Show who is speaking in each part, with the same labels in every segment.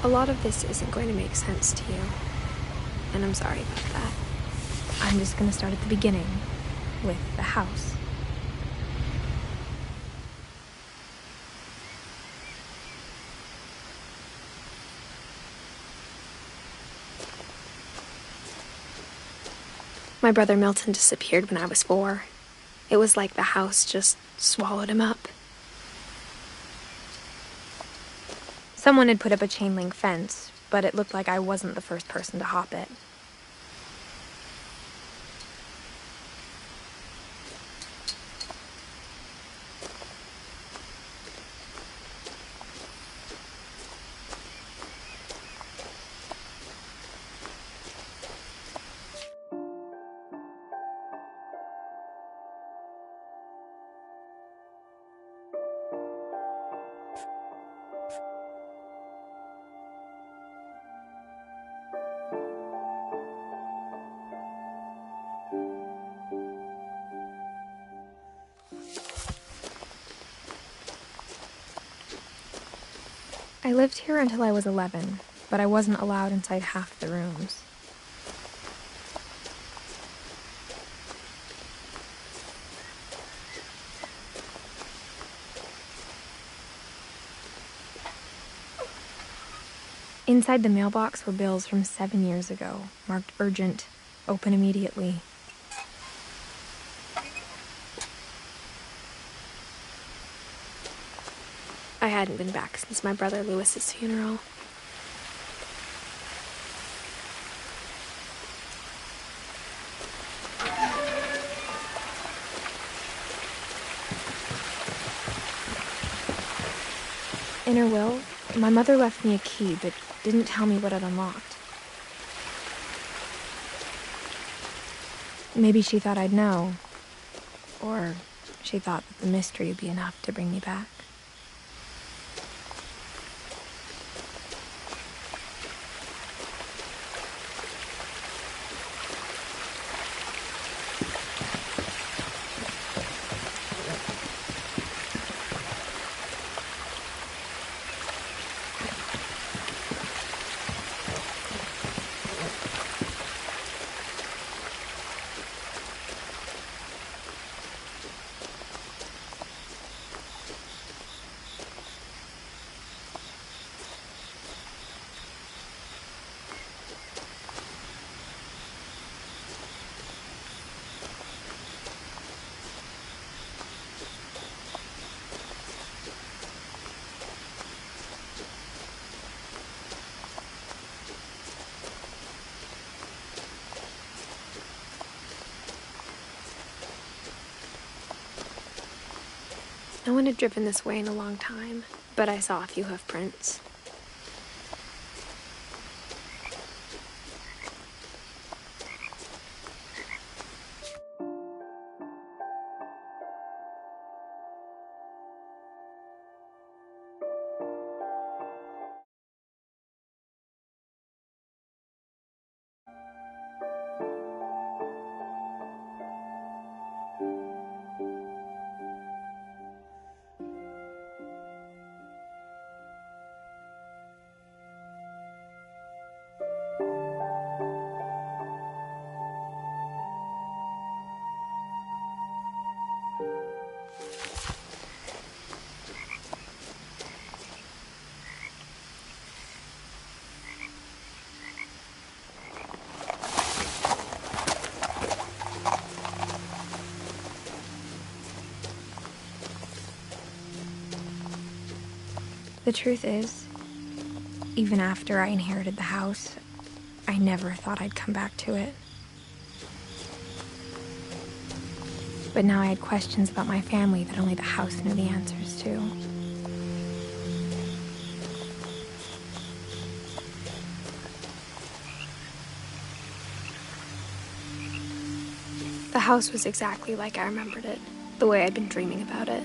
Speaker 1: A lot of this isn't going to make sense to you, and I'm sorry about that.
Speaker 2: I'm just gonna start at the beginning, with the house.
Speaker 1: My brother Milton disappeared when I was 4. It was like the house just swallowed him up.
Speaker 2: Someone had put up a chain link fence, but it looked like I wasn't the first person to hop it. I lived here until I was 11, but I wasn't allowed inside half the rooms. Inside the mailbox were bills from 7 years ago, marked urgent, open immediately.
Speaker 1: I hadn't been back since my brother Lewis's funeral.
Speaker 2: In her will, my mother left me a key, but didn't tell me what it unlocked. Maybe she thought I'd know. Or she thought that the mystery would be enough to bring me back.
Speaker 1: No one had driven this way in a long time, but I saw a few hoof prints.
Speaker 2: The truth is, even after I inherited the house, I never thought I'd come back to it. But now I had questions about my family that only the house knew the answers to.
Speaker 1: The house was exactly like I remembered it, the way I'd been dreaming about it.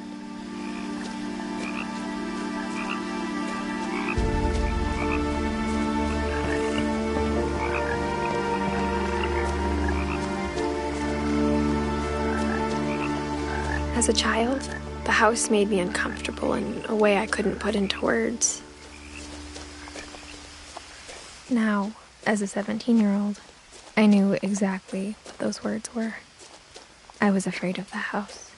Speaker 1: As a child, the house made me uncomfortable in a way I couldn't put into words.
Speaker 2: Now, as a 17-year-old, I knew exactly what those words were. I was afraid of the house.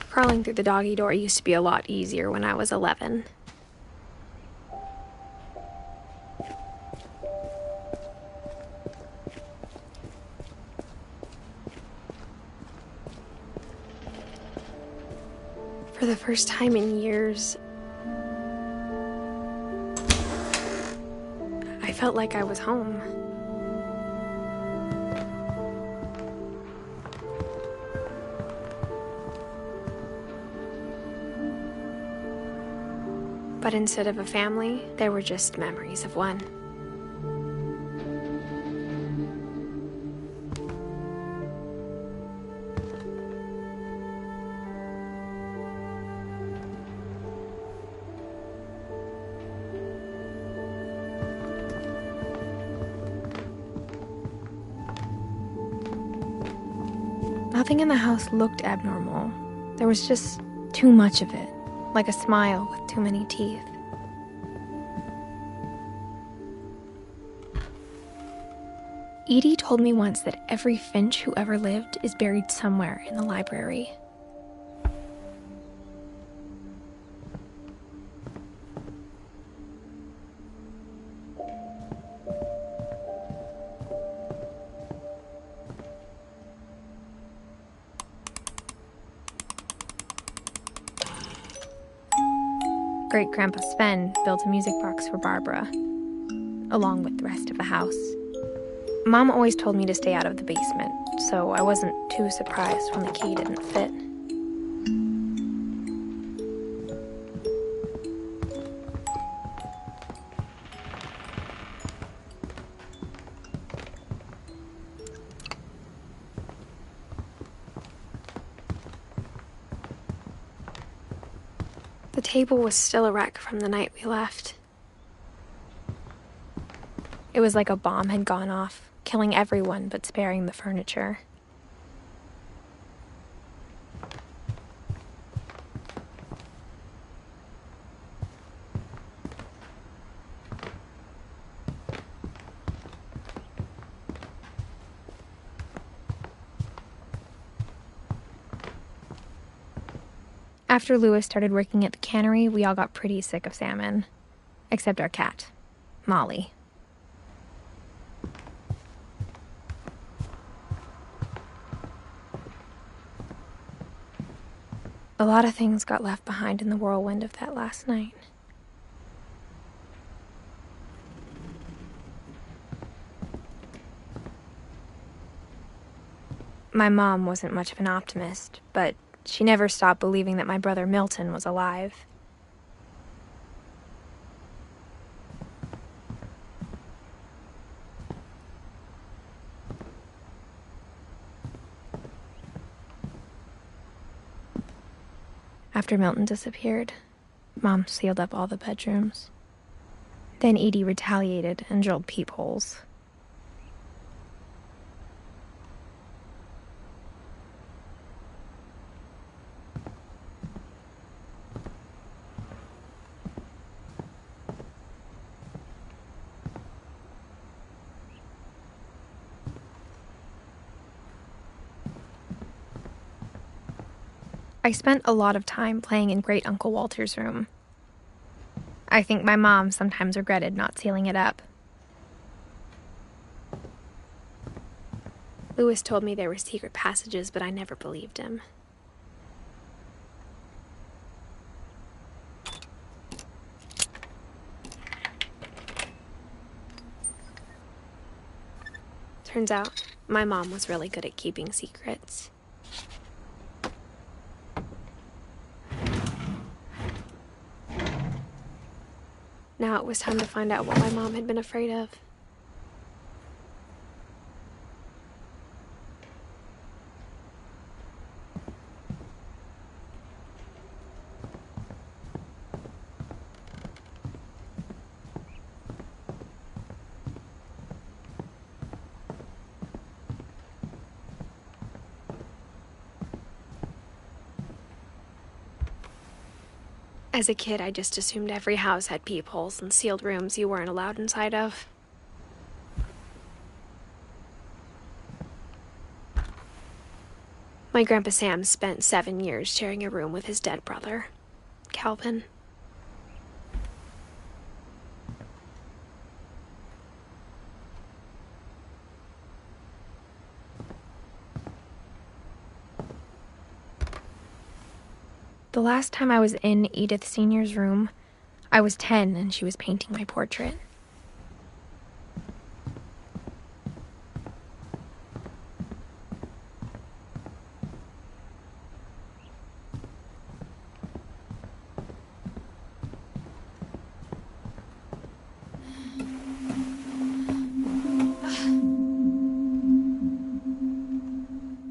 Speaker 1: Crawling through the doggy door used to be a lot easier when I was 11. For the first time in years, I felt like I was home. But instead of a family, there were just memories of one.
Speaker 2: Nothing in the house looked abnormal. There was just too much of it, like a smile with too many teeth. Edie told me once that every Finch who ever lived is buried somewhere in the library. Great-Grandpa Sven built a music box for Barbara, along with the rest of the house. Mom always told me to stay out of the basement, so I wasn't too surprised when the key didn't fit.
Speaker 1: The table was still a wreck from the night we left.
Speaker 2: It was like a bomb had gone off, killing everyone but sparing the furniture. After Louis started working at the cannery, we all got pretty sick of salmon. Except our cat, Molly. A lot of things got left behind in the whirlwind of that last night. My mom wasn't much of an optimist, but she never stopped believing that my brother Milton was alive. After Milton disappeared, Mom sealed up all the bedrooms. Then Edie retaliated and drilled peepholes. I spent a lot of time playing in Great Uncle Walter's room. I think my mom sometimes regretted not sealing it up.
Speaker 1: Louis told me there were secret passages, but I never believed him. Turns out, my mom was really good at keeping secrets. Now it was time to find out what my mom had been afraid of. As a kid, I just assumed every house had peepholes and sealed rooms you weren't allowed inside of. My Grandpa Sam spent 7 years sharing a room with his dead brother, Calvin.
Speaker 2: The last time I was in Edith Sr.'s room, I was 10 and she was painting my portrait.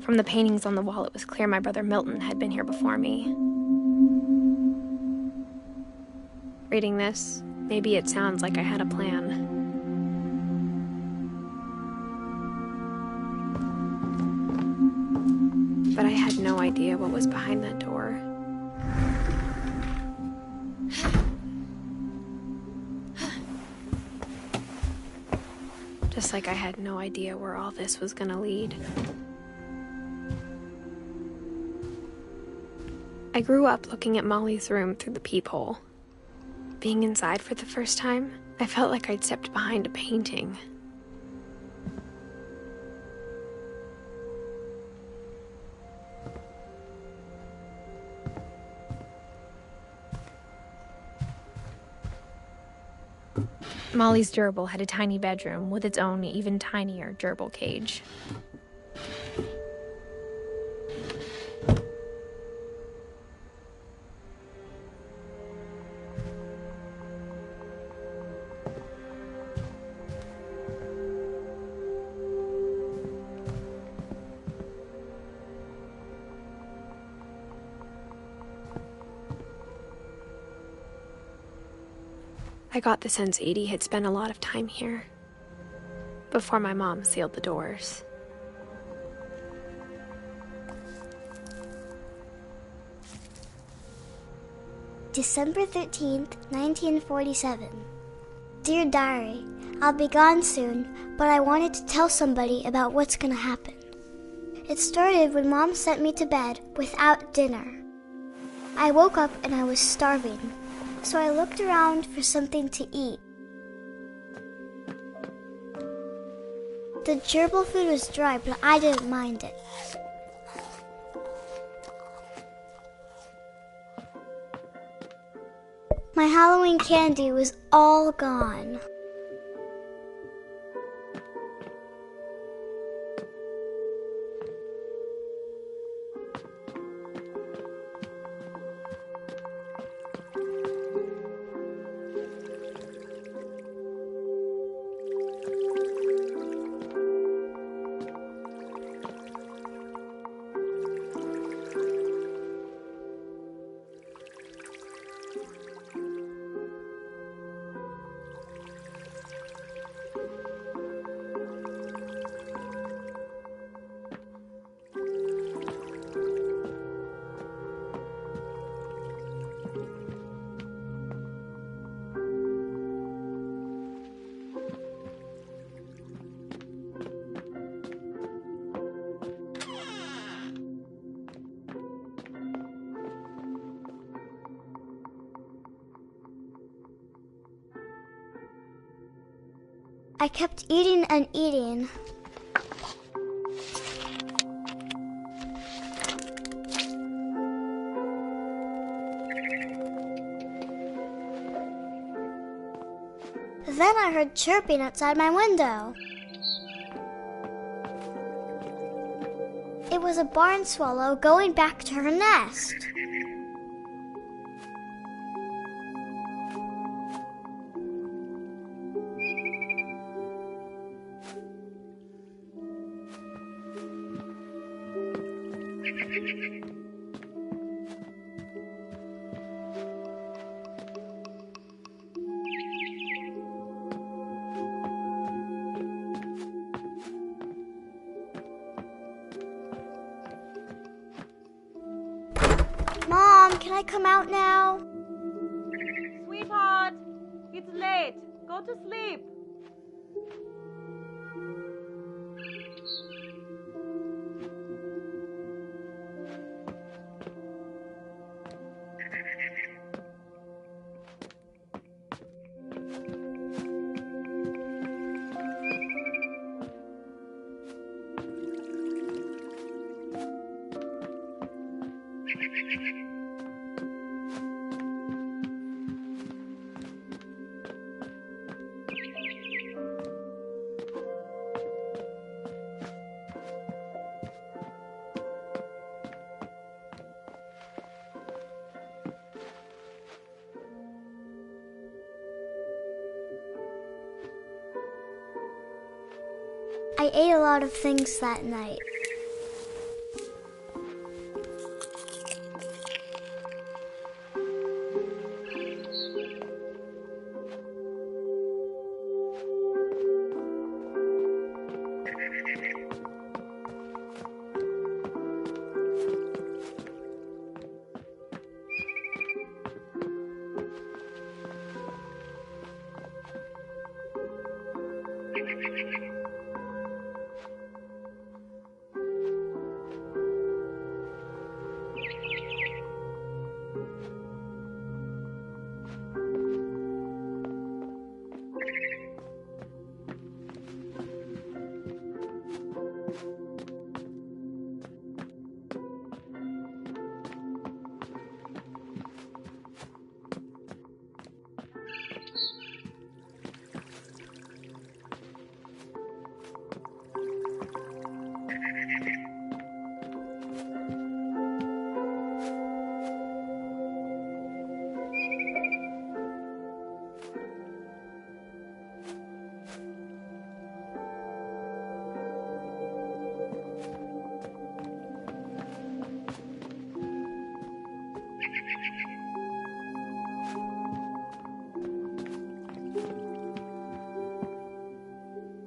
Speaker 2: From the paintings on the wall, it was clear my brother Milton had been here before me. Reading this, maybe it sounds like I had a plan. But I had no idea what was behind that door. Just like I had no idea where all this was gonna lead. I grew up looking at Molly's room through the peephole. Being inside for the first time, I felt like I'd stepped behind a painting. Molly's gerbil had a tiny bedroom with its own even tinier gerbil cage.
Speaker 1: I got the sense Edie had spent a lot of time here, before my mom sealed the doors.
Speaker 3: December 13th, 1947. Dear Diary, I'll be gone soon, but I wanted to tell somebody about what's gonna happen. It started when Mom sent me to bed without dinner. I woke up and I was starving, so I looked around for something to eat. The gerbil food was dry, but I didn't mind it. My Halloween candy was all gone. I kept eating and eating. Then I heard chirping outside my window. It was a barn swallow going back to her nest. Mom, can I come out now?
Speaker 4: It's late. Go to sleep.
Speaker 3: I ate a lot of things that night.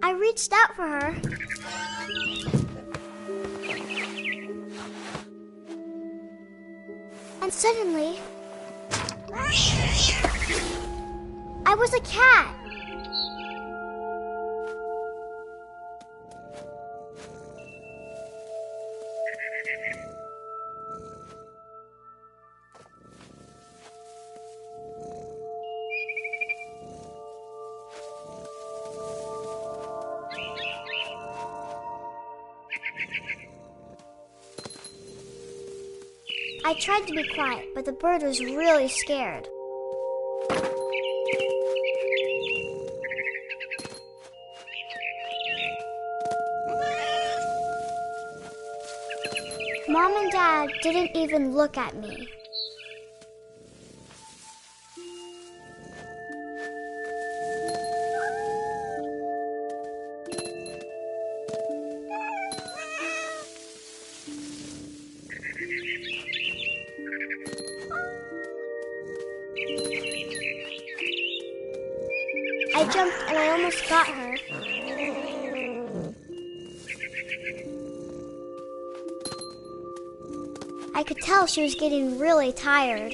Speaker 3: I reached out for her. And suddenly, I was a cat. I tried to be quiet, but the bird was really scared. Mom and Dad didn't even look at me. I jumped and I almost got her. I could tell she was getting really tired.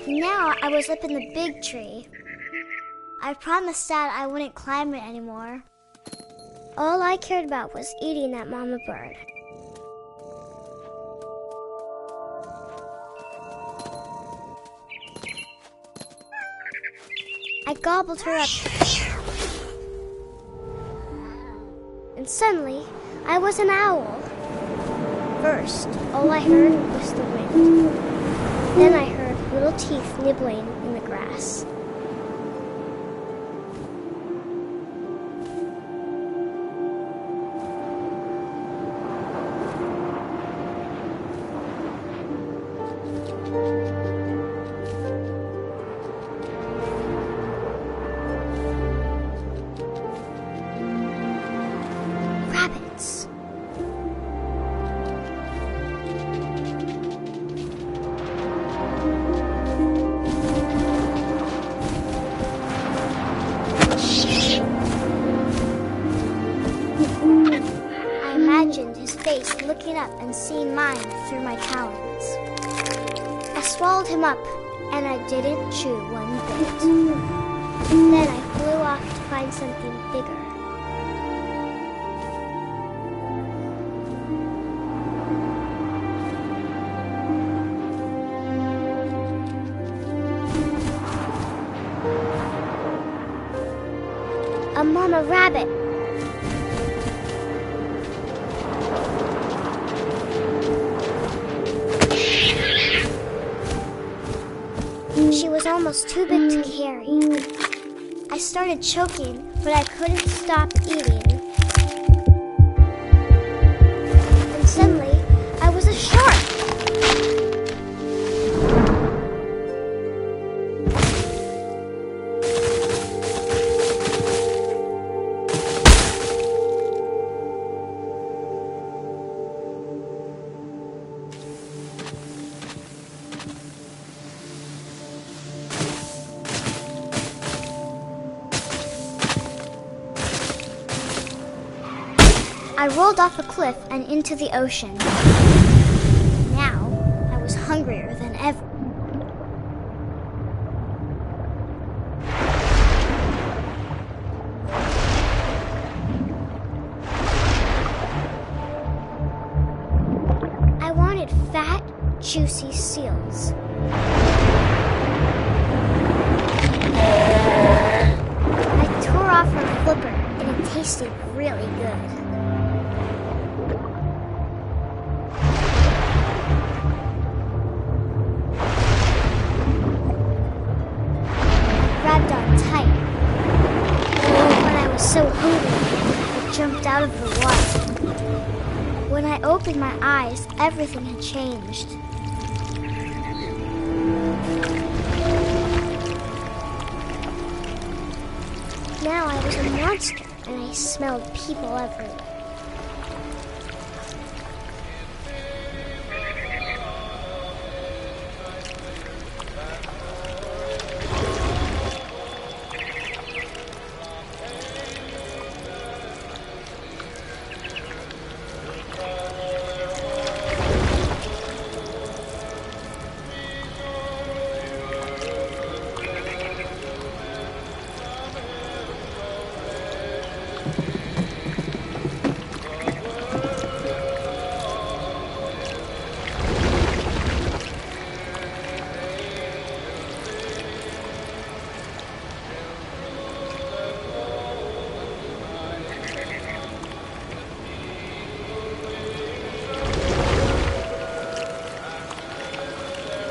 Speaker 3: Now I was up in the big tree. I promised Dad I wouldn't climb it anymore. All I cared about was eating that mama bird. I gobbled her up. And suddenly, I was an owl. First, all I heard was the wind. Then I heard little teeth nibbling in the grass. Rabbits. looking up and seeing mine through my talons. I swallowed him up, and I didn't chew one bit. Then I flew off to find something bigger. A mama rabbit. She was almost too big to carry. I started choking, but I couldn't stop eating. And suddenly, I was a shark. I rolled off a cliff and into the ocean. Now, I was hungrier than ever. I wanted fat, juicy seals. I tore off her flipper, and it tasted really good. Grabbed on tight. When I was so hungry, I jumped out of the water. When I opened my eyes, everything had changed. Now I was a monster, and I smelled people everywhere.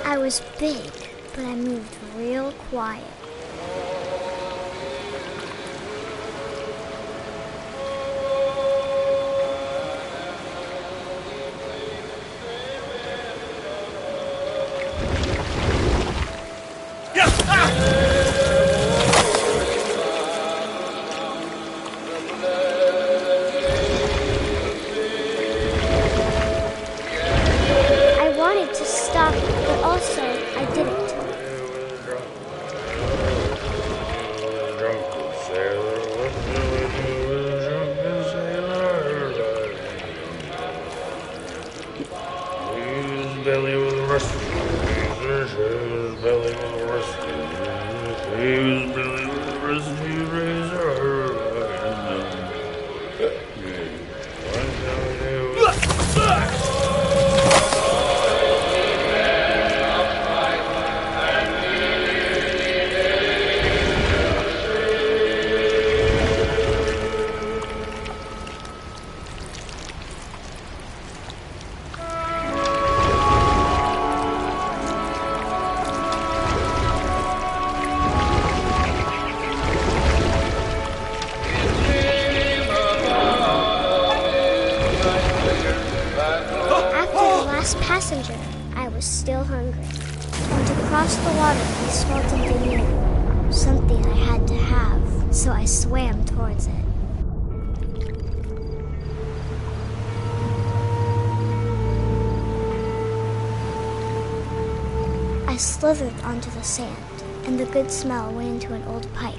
Speaker 3: I was big, but I moved real quiet. I wanted to stop, but also I didn't.
Speaker 5: Belly was rusty. His belly was rusty. His belly was rusty razor.
Speaker 3: Passenger, I was still hungry. And to cross the water, I smelled something new. Something I had to have, so I swam towards it. I slithered onto the sand, and the good smell went into an old pipe.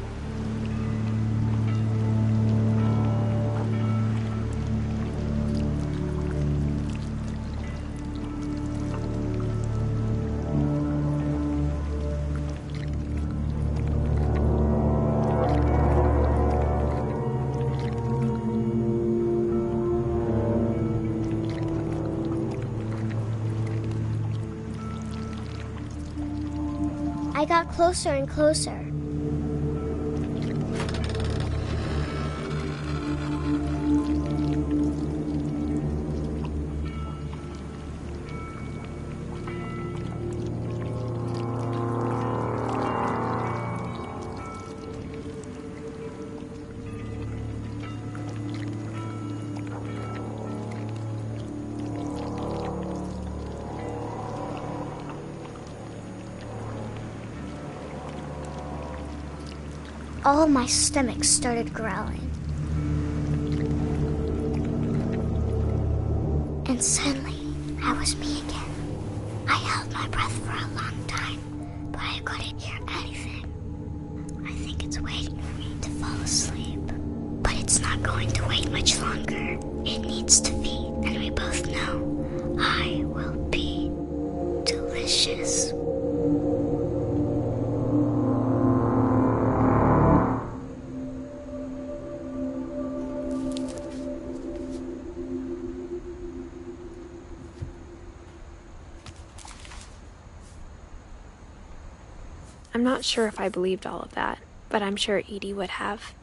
Speaker 3: I got closer and closer. All of my stomach started growling. And suddenly, I was me again. I held my breath for a long time, but I couldn't hear anything. I think it's waiting for me to fall asleep. But it's not going to wait much longer. It needs to feed, and we both know I will be delicious.
Speaker 1: I'm not sure if I believed all of that, but I'm sure Edie would have.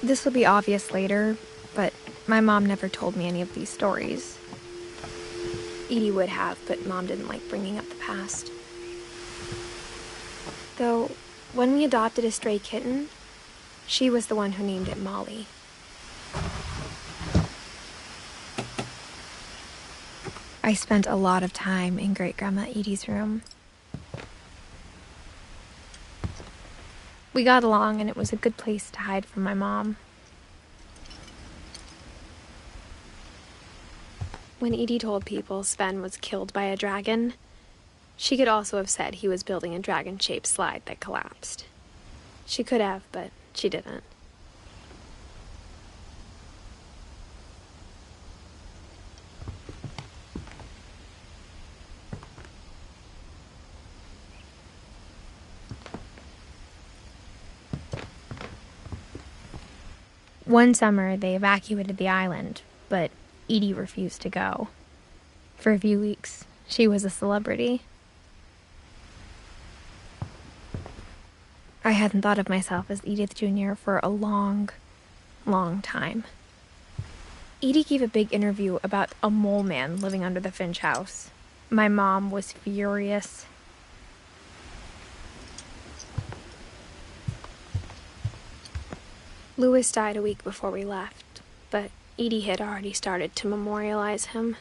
Speaker 2: This will be obvious later, but my mom never told me any of these stories.
Speaker 1: Edie would have, but Mom didn't like bringing up the past. Though, when we adopted a stray kitten, she was the one who named it Molly.
Speaker 2: I spent a lot of time in Great-Grandma Edie's room. We got along, and it was a good place to hide from my mom.
Speaker 1: When Edie told people Sven was killed by a dragon, she could also have said he was building a dragon-shaped slide that collapsed. She could have, but she didn't.
Speaker 2: One summer, they evacuated the island, but Edie refused to go. For a few weeks, she was a celebrity. I hadn't thought of myself as Edith Jr. for a long, long time. Edie gave a big interview about a mole man living under the Finch house. My mom was furious.
Speaker 1: Louis died a week before we left, but Edie had already started to memorialize him.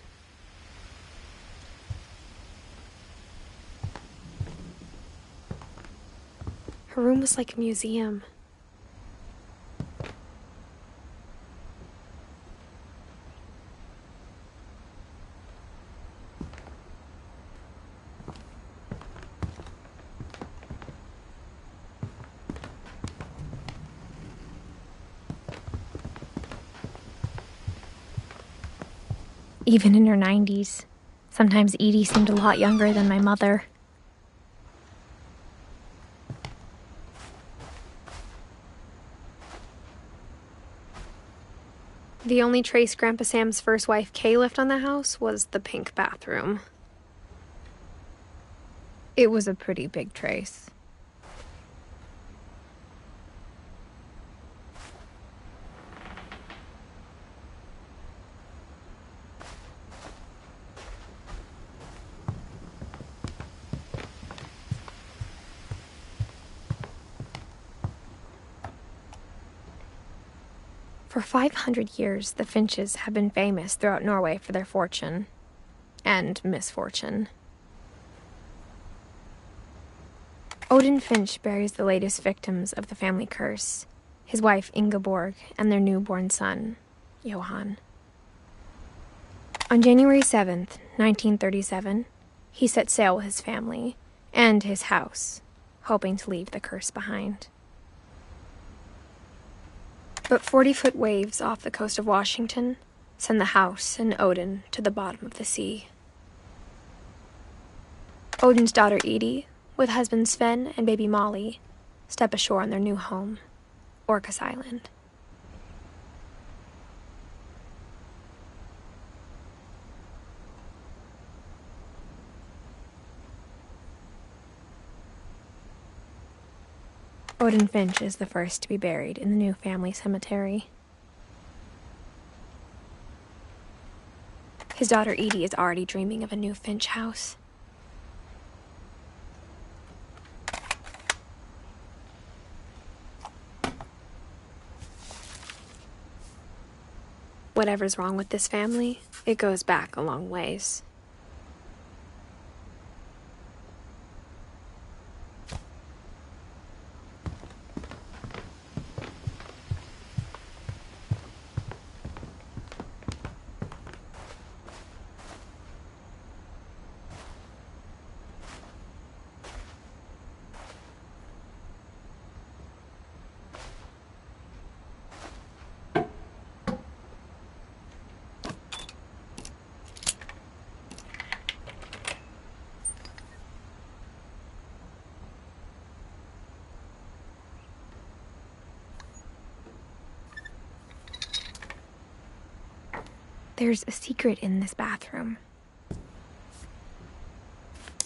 Speaker 1: Her room was like a museum.
Speaker 2: Even in her 90s, sometimes Edie seemed a lot younger than my mother.
Speaker 1: The only trace Grandpa Sam's first wife, Kay, left on the house was the pink bathroom.
Speaker 2: It was a pretty big trace. For 500 years, the Finches have been famous throughout Norway for their fortune and misfortune. Odin Finch buries the latest victims of the family curse, his wife Ingeborg and their newborn son, Johan. On January 7th, 1937, he set sail with his family and his house, hoping to leave the curse behind. But 40-foot waves off the coast of Washington send the house and Odin to the bottom of the sea. Odin's daughter Edie, with husband Sven and baby Molly, step ashore on their new home, Orcas Island. Odin Finch is the first to be buried in the new family cemetery. His daughter Edie is already dreaming of a new Finch house. Whatever's wrong with this family, it goes back a long ways. There's a secret in this bathroom.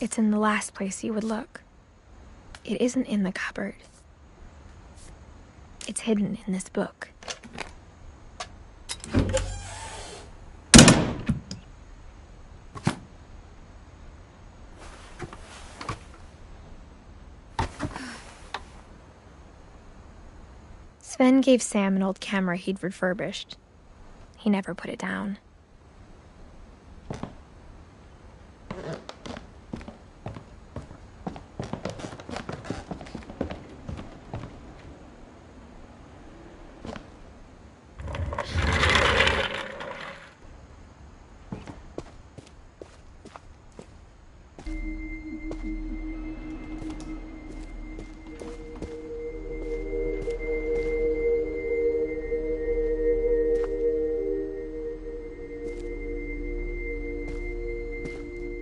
Speaker 2: It's in the last place you would look. It isn't in the cupboard. It's hidden in this book. Sven gave Sam an old camera he'd refurbished. He never put it down.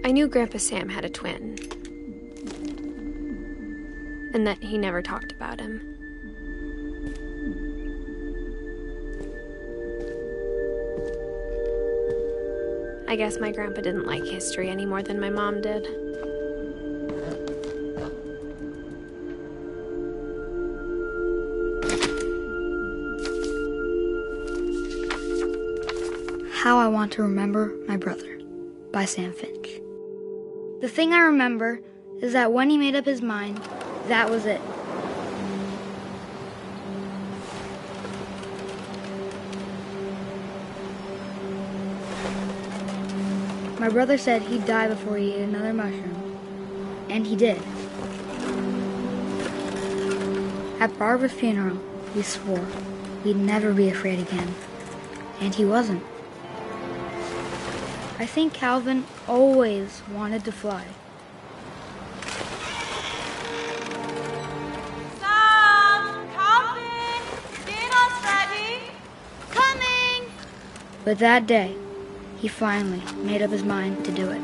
Speaker 2: I knew Grandpa Sam had a twin, and that he never talked about him. I guess my grandpa didn't like history any more than my mom did.
Speaker 6: How I Want to Remember My Brother by Sam Finch. The thing I remember is that when he made up his mind, that was it. My brother said he'd die before he ate another mushroom, and he did. At Barbara's funeral, we swore we'd never be afraid again, and he wasn't. I think Calvin always wanted to fly.
Speaker 4: Sam, Calvin, dinner's ready. Coming.
Speaker 6: But that day, he finally made up his mind to do it.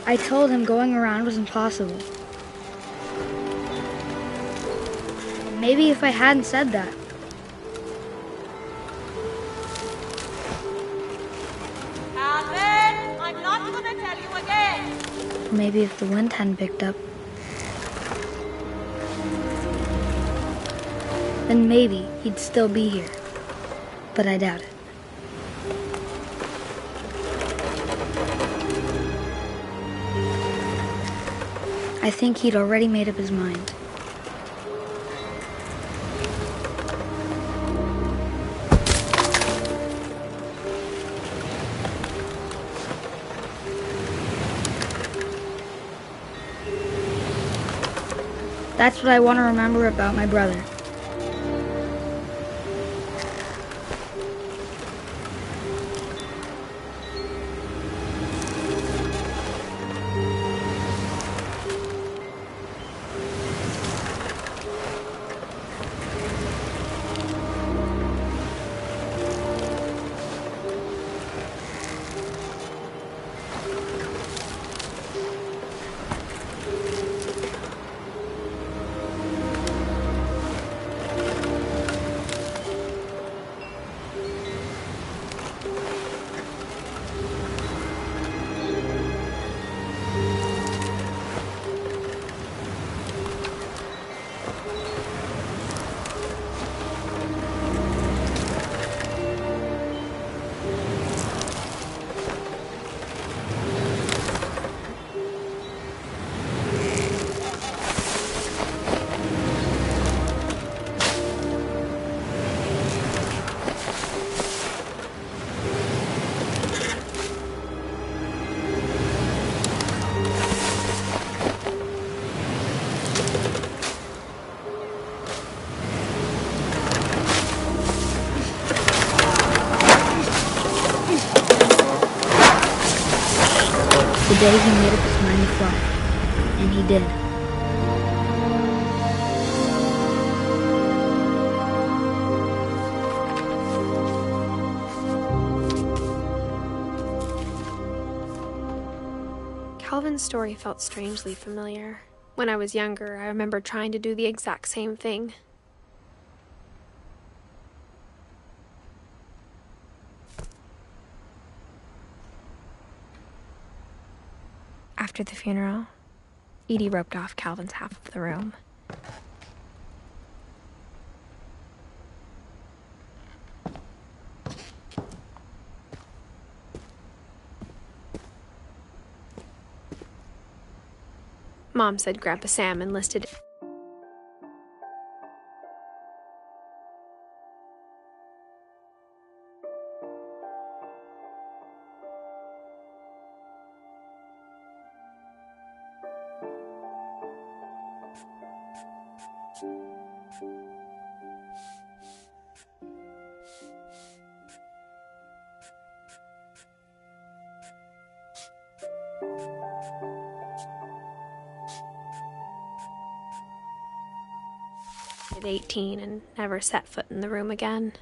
Speaker 6: I told him going around was impossible. Maybe if I hadn't said that,
Speaker 4: Calvin, I'm not gonna tell you again.
Speaker 6: or maybe if the wind hadn't picked up, then maybe he'd still be here. But I doubt it. I think he'd already made up his mind. That's what I want to remember about my brother. The day he made up his mind to fly. And he did.
Speaker 1: Calvin's story felt strangely familiar. When I was younger, I remember trying to do the exact same thing.
Speaker 2: After the funeral, Edie roped off Calvin's half of the room.
Speaker 1: Mom said Grandpa Sam enlisted. At 18 and never set foot in the room again.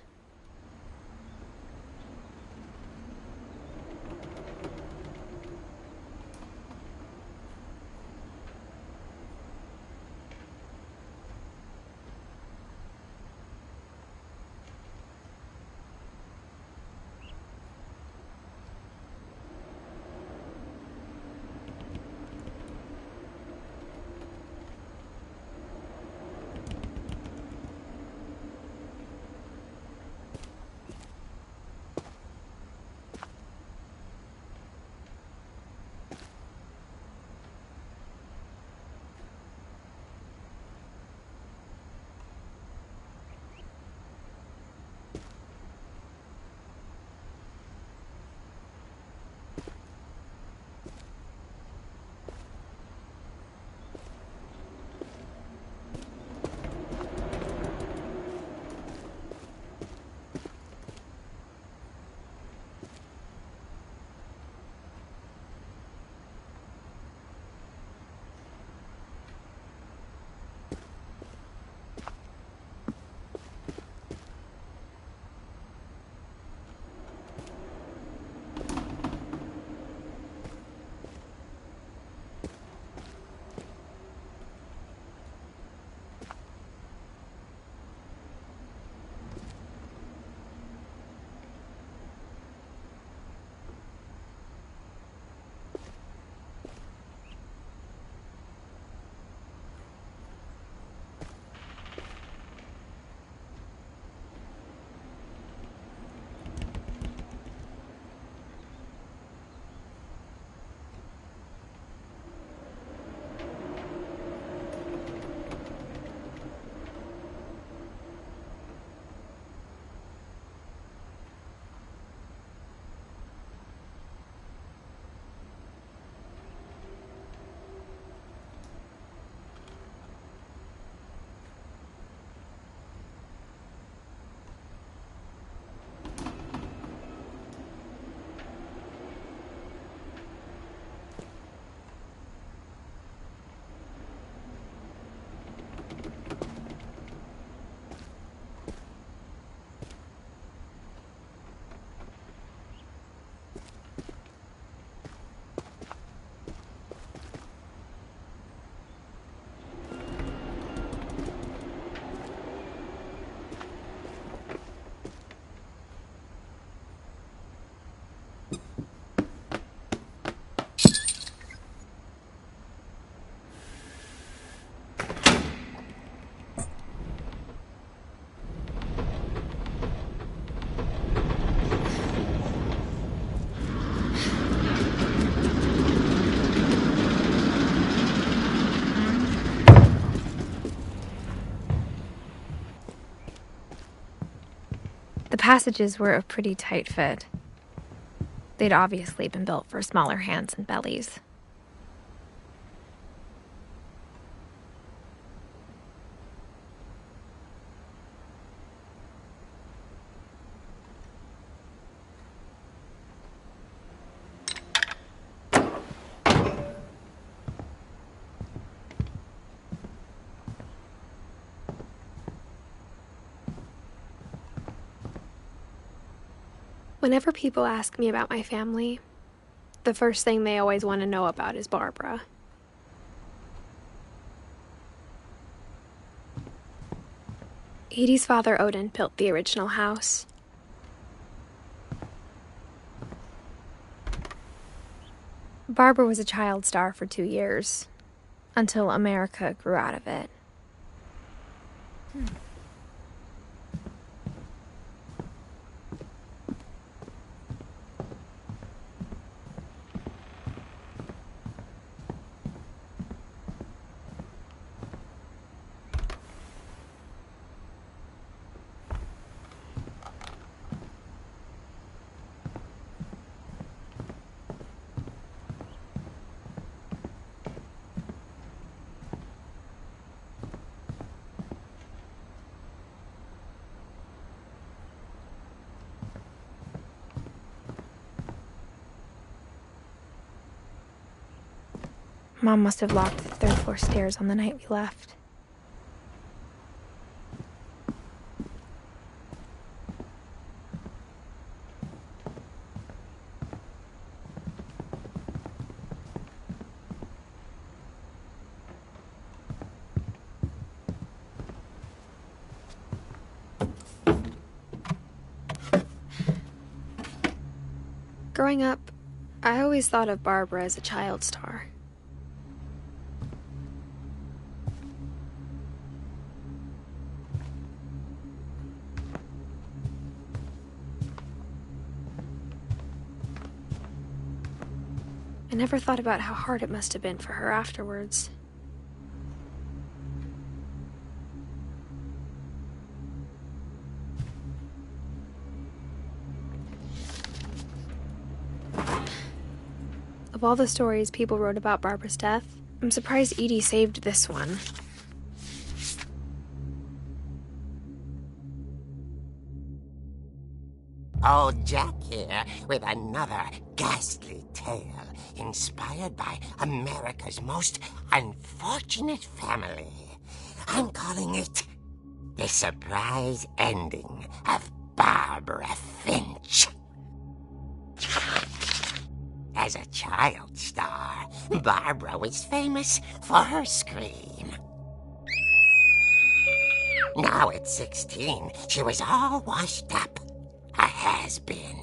Speaker 2: passages were a pretty tight fit. They'd obviously been built for smaller hands and bellies.
Speaker 1: Whenever people ask me about my family, the first thing they always want to know about is Barbara. Edie's father, Odin, built the original house.
Speaker 2: Barbara was a child star for 2 years, until America grew out of it. Mom must have locked the third floor stairs on the night we left.
Speaker 1: Growing up, I always thought of Barbara as a child star. I never thought about how hard it must have been for her afterwards. Of all the stories people wrote about Barbara's death, I'm surprised Edie saved this one.
Speaker 7: Old Jack here with another ghastly tale inspired by America's most unfortunate family. I'm calling it The Surprise Ending of Barbara Finch. As a child star, Barbara was famous for her scream. Now at 16, she was all washed up. A has-been.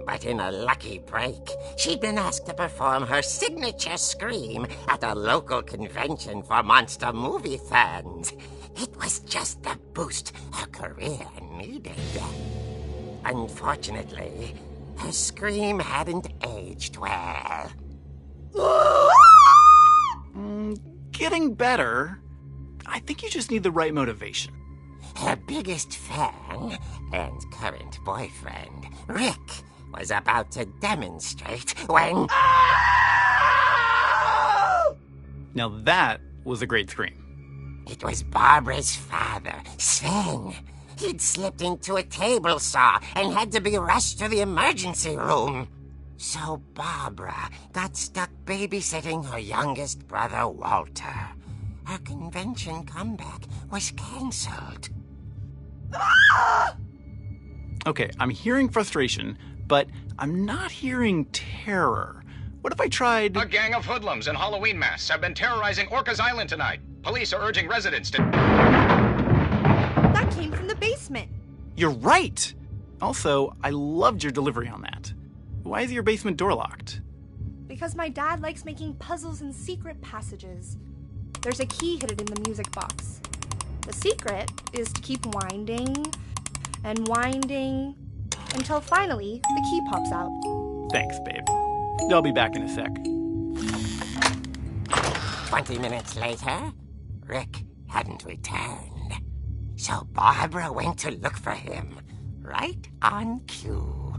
Speaker 7: But in a lucky break, she'd been asked to perform her signature scream at a local convention for monster movie fans. It was just the boost her career needed. Unfortunately, her scream hadn't aged well.
Speaker 8: Getting better. I think you just need the right motivation.
Speaker 7: Her biggest fan and current boyfriend, Rick, was about to demonstrate when...
Speaker 8: Now that was a great scream.
Speaker 7: It was Barbara's father, Sven. He'd slipped into a table saw and had to be rushed to the emergency room. So Barbara got stuck babysitting her youngest brother, Walter. Her convention comeback was cancelled.
Speaker 8: Okay, I'm hearing frustration, but I'm not hearing terror. What if I tried...
Speaker 9: A gang of hoodlums in Halloween masks have been terrorizing Orcas Island tonight. Police are urging residents to...
Speaker 4: That came from the basement.
Speaker 8: You're right! Also, I loved your delivery on that. Why is your basement door locked?
Speaker 4: Because my dad likes making puzzles and secret passages. There's a key hidden in the music box. The secret is to keep winding and winding until finally the key pops out.
Speaker 8: Thanks, babe. I'll be back in a sec.
Speaker 7: 20 minutes later, Rick hadn't returned. So Barbara went to look for him, right on cue.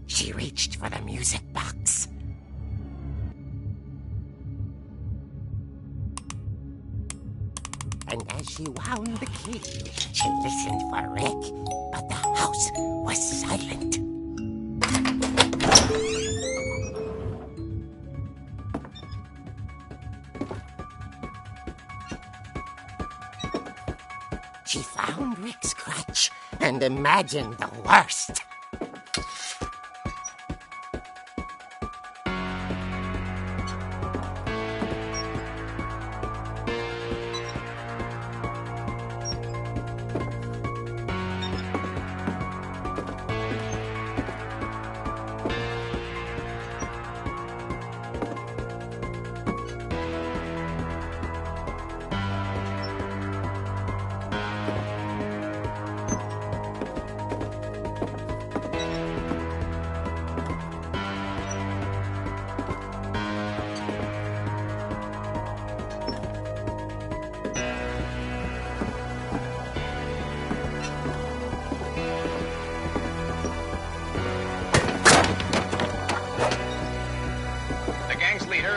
Speaker 7: She reached for the music box. And as she wound the key, she listened for Rick, but the house was silent. She found Rick's crutch and imagined the worst.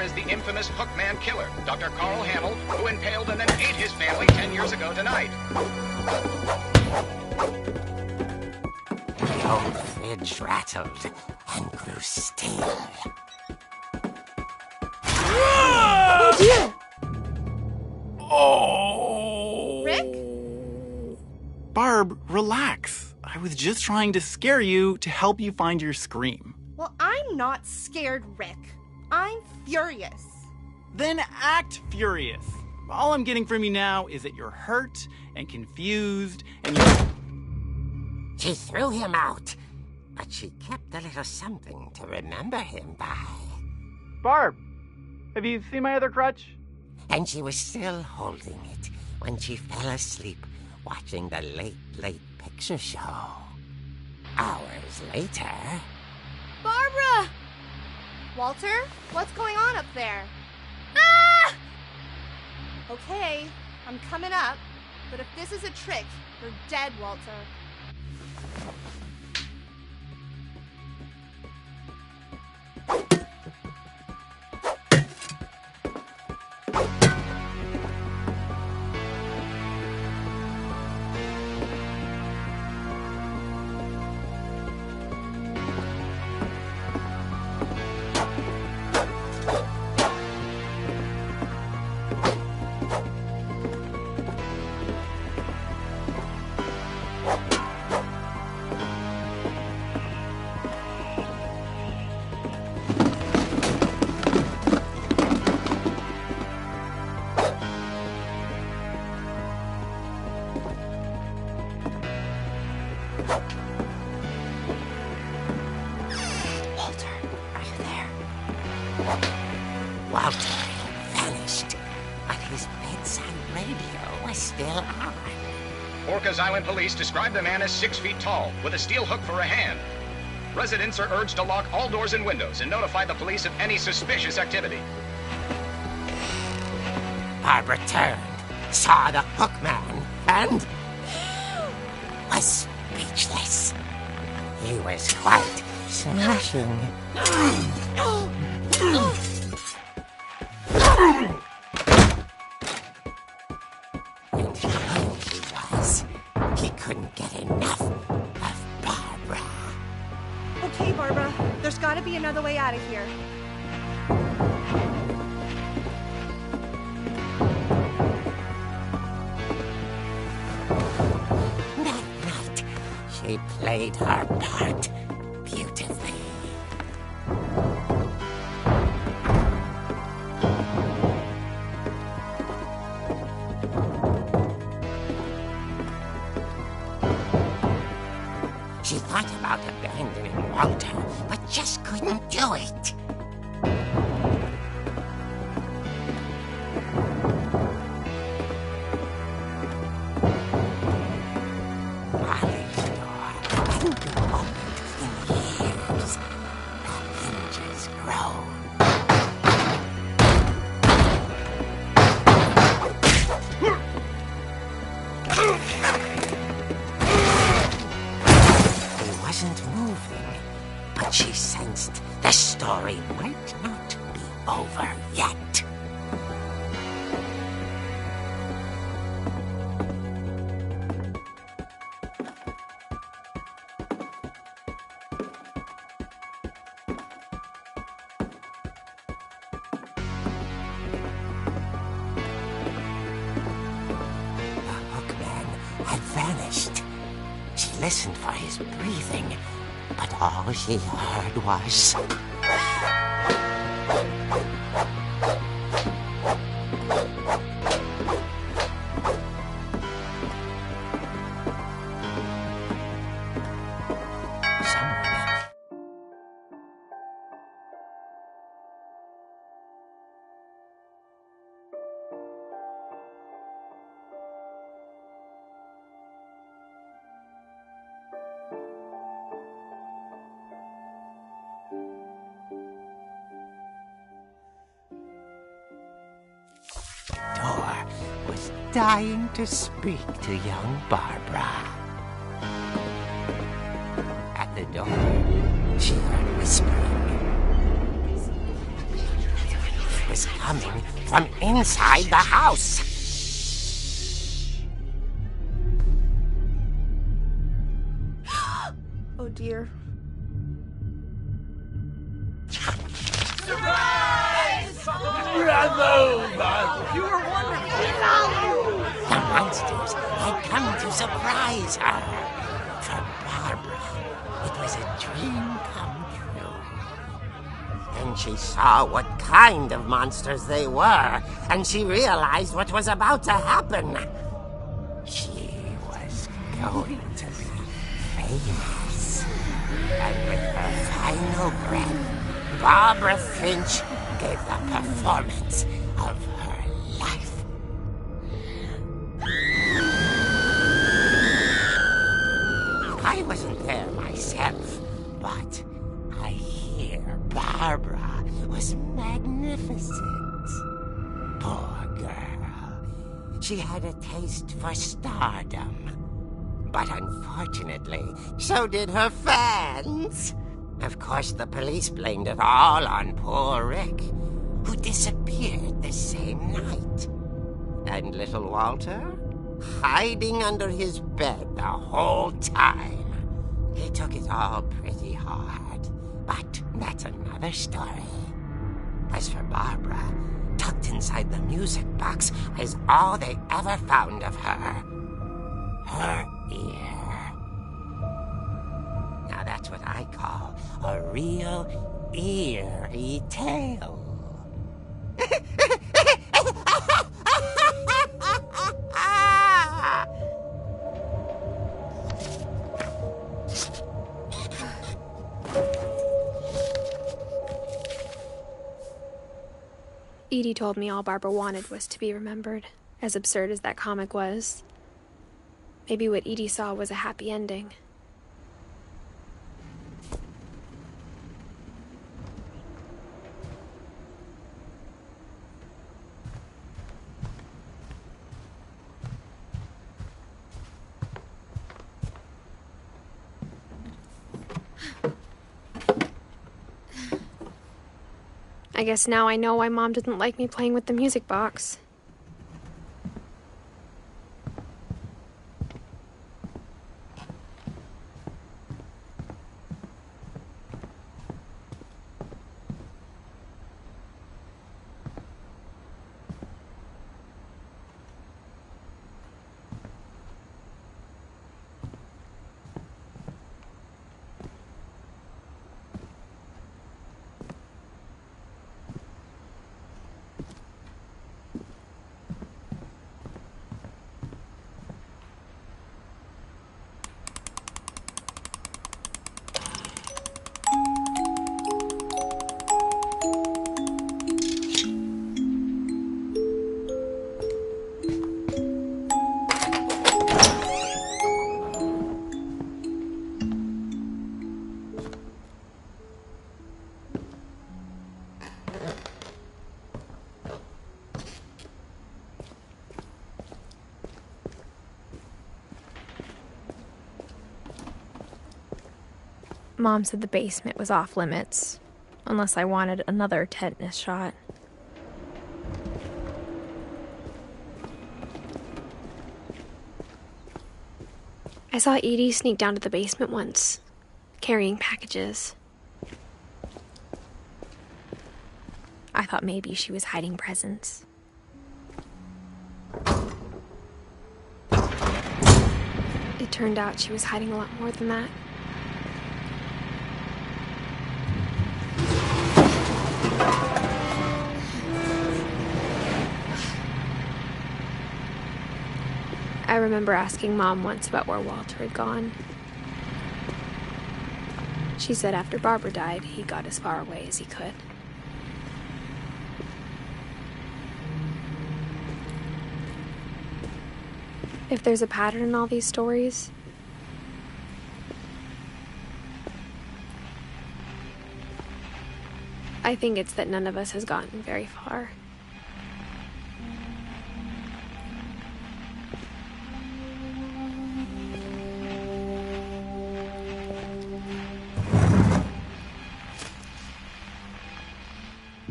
Speaker 9: Is the infamous Hookman killer, Dr. Carl Hamill, who impaled and then ate his family 10 years ago tonight.
Speaker 7: The old fridge rattled and grew still.
Speaker 4: Oh, dear!
Speaker 8: Oh!
Speaker 4: Rick?
Speaker 8: Barb, relax. I was just trying to scare you to help you find your scream.
Speaker 4: Well, I'm not scared, Rick. I'm furious.
Speaker 8: Then act furious. All I'm getting from you now is that you're hurt and confused and you...
Speaker 7: She threw him out, but she kept a little something to remember him by.
Speaker 8: Barb, have you seen my other crutch?
Speaker 7: And she was still holding it when she fell asleep watching the late picture show. Hours later...
Speaker 4: Barbara! Walter, what's going on up there? Ah! Okay, I'm coming up, but if this is a trick, you're dead, Walter.
Speaker 7: Walter vanished, but his bedside radio was still on.
Speaker 9: Orcas Island police describe the man as 6 feet tall, with a steel hook for a hand. Residents are urged to lock all doors and windows and notify the police of any suspicious activity.
Speaker 7: Barbara turned, saw the hook man, and was speechless. He was quite smashing. And crying he was. He couldn't get enough of Barbara.
Speaker 4: Okay, Barbara, there's got to be another way out of here.
Speaker 7: That night, she played her part beautifully. She thought about abandoning Walter, but just couldn't do it. Molly's door hadn't been opened in years. The hinges groaned. wasn't moving, but she sensed the story might not be over yet. Had vanished. She listened for his breathing, but all she heard was... someone else. Door was dying to speak to young Barbara. At the door, she heard whispering. It was coming from inside the house.
Speaker 4: Oh dear.
Speaker 7: The monsters had come to surprise her. For Barbara, it was a dream come true. Then she saw what kind of monsters they were, and she realized what was about to happen. She was going to be famous. And with her final breath, Barbara Finch gave the performance of her life. I wasn't there myself, but I hear Barbara was magnificent. Poor girl. She had a taste for stardom. But unfortunately, so did her fans. Of course, the police blamed it all on poor Rick, who disappeared the same night. And little Walter? Hiding under his bed the whole time. He took it all pretty hard, but that's another story. As for Barbara, tucked inside the music box is all they ever found of her. Her ear. Now that's what I call a real eerie tale.
Speaker 1: Edie told me all Barbara wanted was to be remembered, as absurd as that comic was. Maybe what Edie saw was a happy ending. I guess now I know why Mom didn't like me playing with the music box.
Speaker 2: Mom said the basement was off limits, unless I wanted another tetanus shot.
Speaker 1: I saw Edie sneak down to the basement once, carrying packages. I thought maybe she was hiding presents. It turned out she was hiding a lot more than that. I remember asking Mom once about where Walter had gone. She said after Barbara died, he got as far away as he could. If there's a pattern in all these stories, I think it's that none of us has gotten very far.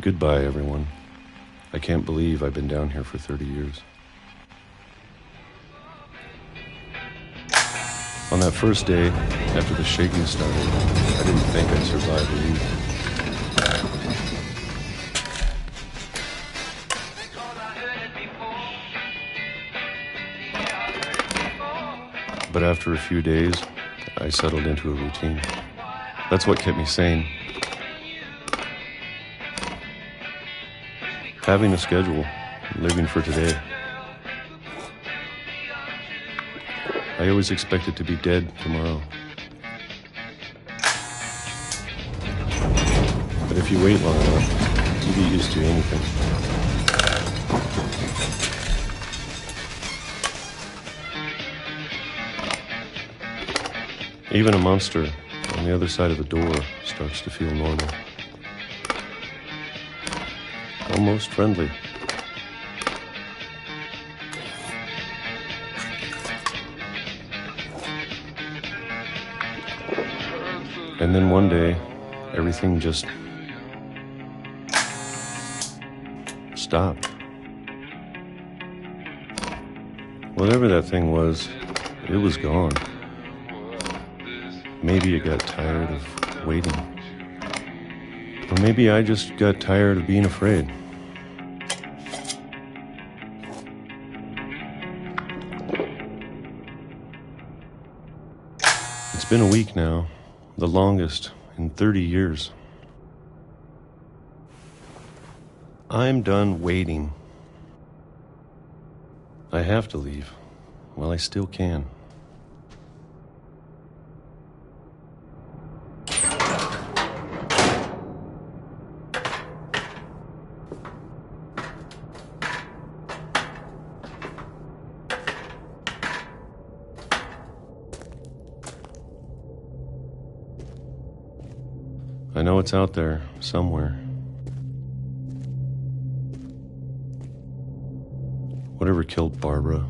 Speaker 10: Goodbye, everyone. I can't believe I've been down here for 30 years. On that first day, after the shaking started, I didn't think I'd survive a week. But after a few days, I settled into a routine. That's what kept me sane. Having a schedule, living for today. I always expected to be dead tomorrow. But if you wait long enough, you get used to anything. Even a monster on the other side of the door starts to feel normal. Almost friendly. And then one day, everything just stopped. Whatever that thing was, it was gone. Maybe it got tired of waiting. Or maybe I just got tired of being afraid. It's been a week now, the longest in 30 years. I'm done waiting. I have to leave while I still can. I know it's out there somewhere. Whatever killed Barbara.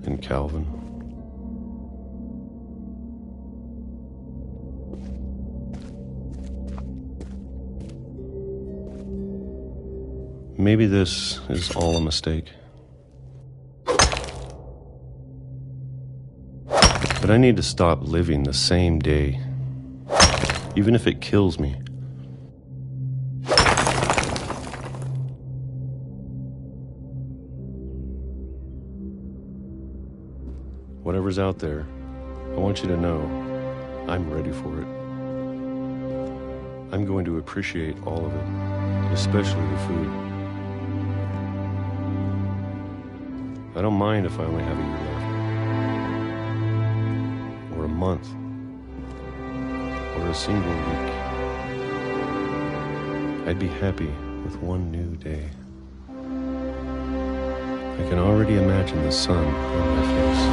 Speaker 10: and Calvin. Maybe this is all a mistake. But I need to stop living the same day, even if it kills me. Whatever's out there, I want you to know I'm ready for it. I'm going to appreciate all of it, especially the food. I don't mind if I only have a year left, or a month, or a single week. I'd be happy with one new day. I can already imagine the sun on my face.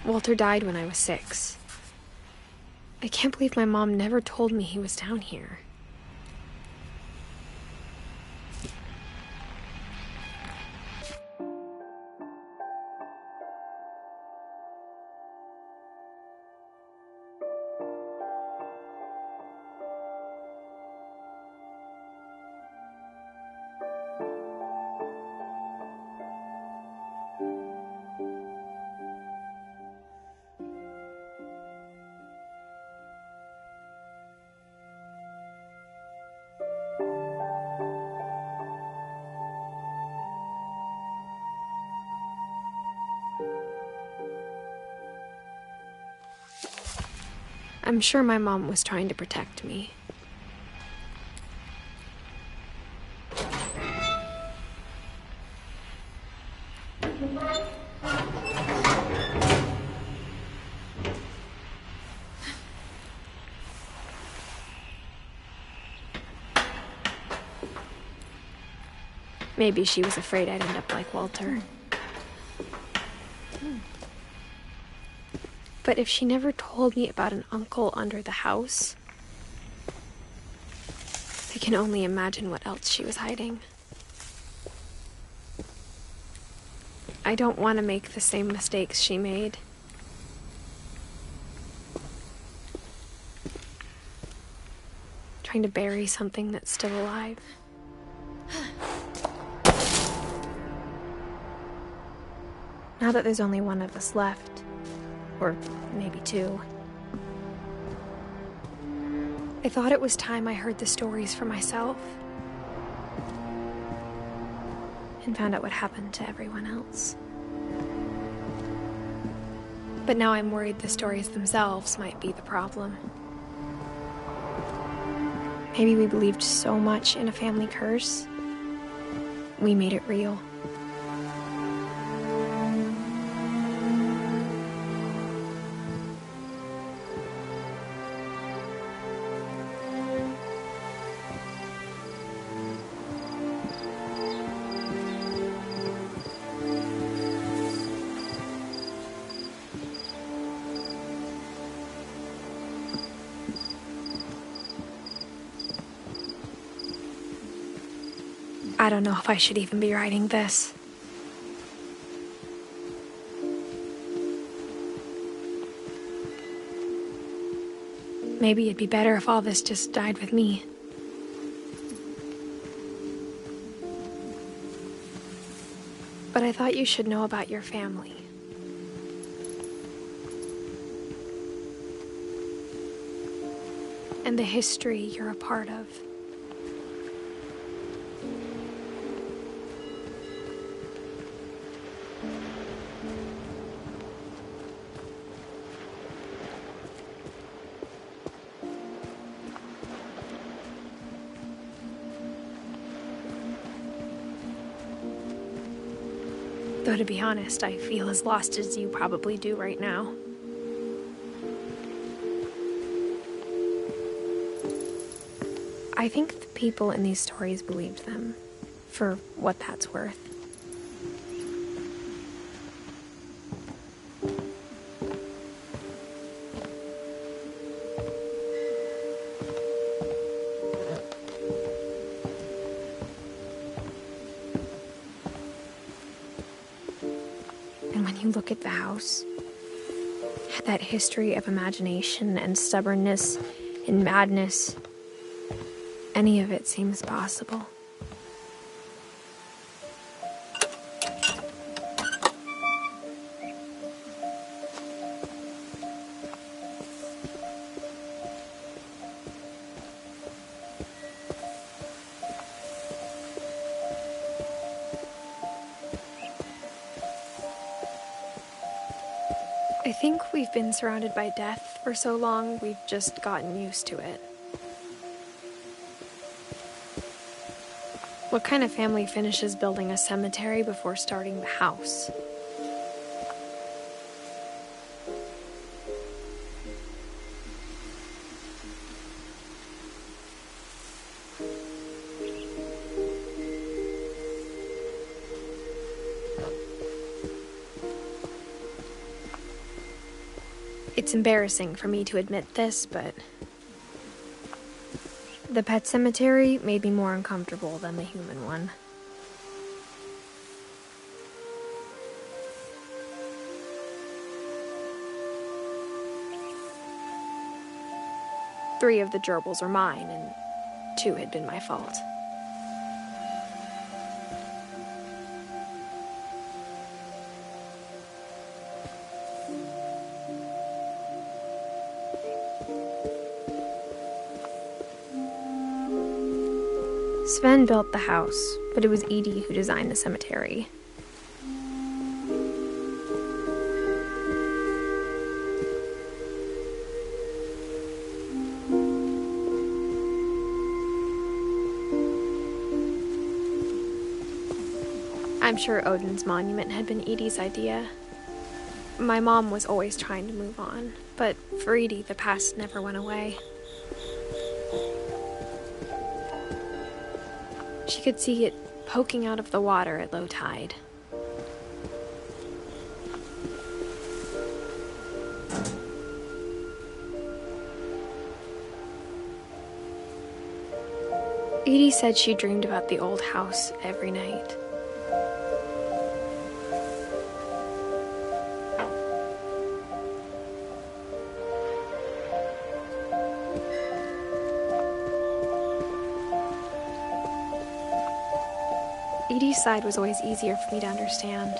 Speaker 1: Walter died when I was 6. I can't believe my mom never told me he was down here. I'm sure my mom was trying to protect me. Maybe she was afraid I'd end up like Walter. But if she never told me about an uncle under the house, I can only imagine what else she was hiding. I don't want to make the same mistakes she made. Trying to bury something that's still alive. Now that there's only one of us left, or maybe 2, I thought it was time I heard the stories for myself and found out what happened to everyone else. But now I'm worried the stories themselves might be the problem. Maybe we believed so much in a family curse, we made it real. I don't know if I should even be writing this. Maybe it'd be better if all this just died with me. But I thought you should know about your family. And the history you're a part of. Though to be honest, I feel as lost as you probably do right now. I think the people in these stories believed them, for what that's worth.
Speaker 2: look at the house, that history of imagination and stubbornness and madness, any of it seems possible.
Speaker 1: I think we've been surrounded by death for so long, we've just gotten used to it. What kind of family finishes building a cemetery before starting the house? It's embarrassing for me to admit this, but the pet cemetery made me more uncomfortable than the human one. Three of the gerbils were mine, and 2 had been my fault.
Speaker 2: Sven built the house, but it was Edie who designed the cemetery.
Speaker 1: I'm sure Odin's monument had been Edie's idea. My mom was always trying to move on, but for Edie, the past never went away. She could see it poking out of the water at low tide. Edie said she dreamed about the old house every night. Edie's side was always easier for me to understand.